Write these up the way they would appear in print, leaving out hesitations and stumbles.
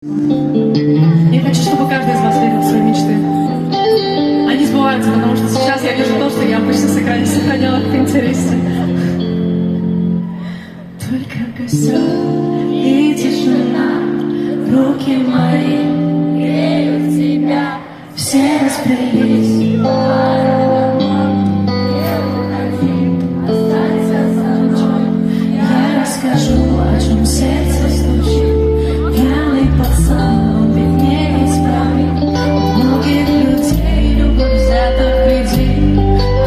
Я хочу, чтобы каждый из вас верил в свои мечты. Они сбываются, потому что сейчас я вижу то, что я почти сохраняла в Пинтересте. Только костер и тишина, руки мои греют тебя, все разбрелись. Останься со мной, я расскажу, о чем сердце стучит. Пьяный пацан, он ведь не исправит. Многих людей любовь взята в кредит,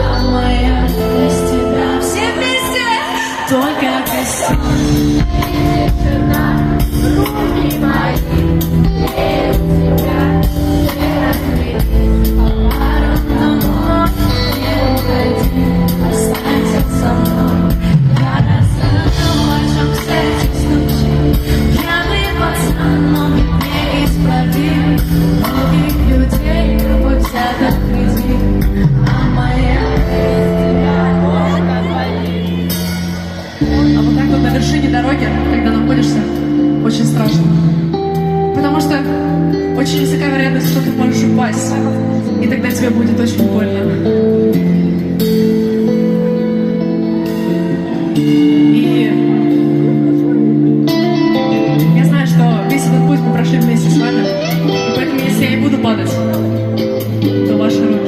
а моя без тебя. Все вместе, только костер и тишина, руки мои греют тебя, все разбрелись. По пару не уходи, останься со мной. Я расскажу, о чем сердце стучит. Пьяный пацан, он ведь не исправим. Многих людей любовь взята в кредит, а моя без тебя болит. А вот так вот на вершине дороги, когда находишься, очень страшно. Потому что очень высока вероятность, что ты можешь упасть, и тогда тебе будет очень больно. И я знаю, что весь этот путь мы прошли вместе с вами, и поэтому если я и буду падать, то ваши руки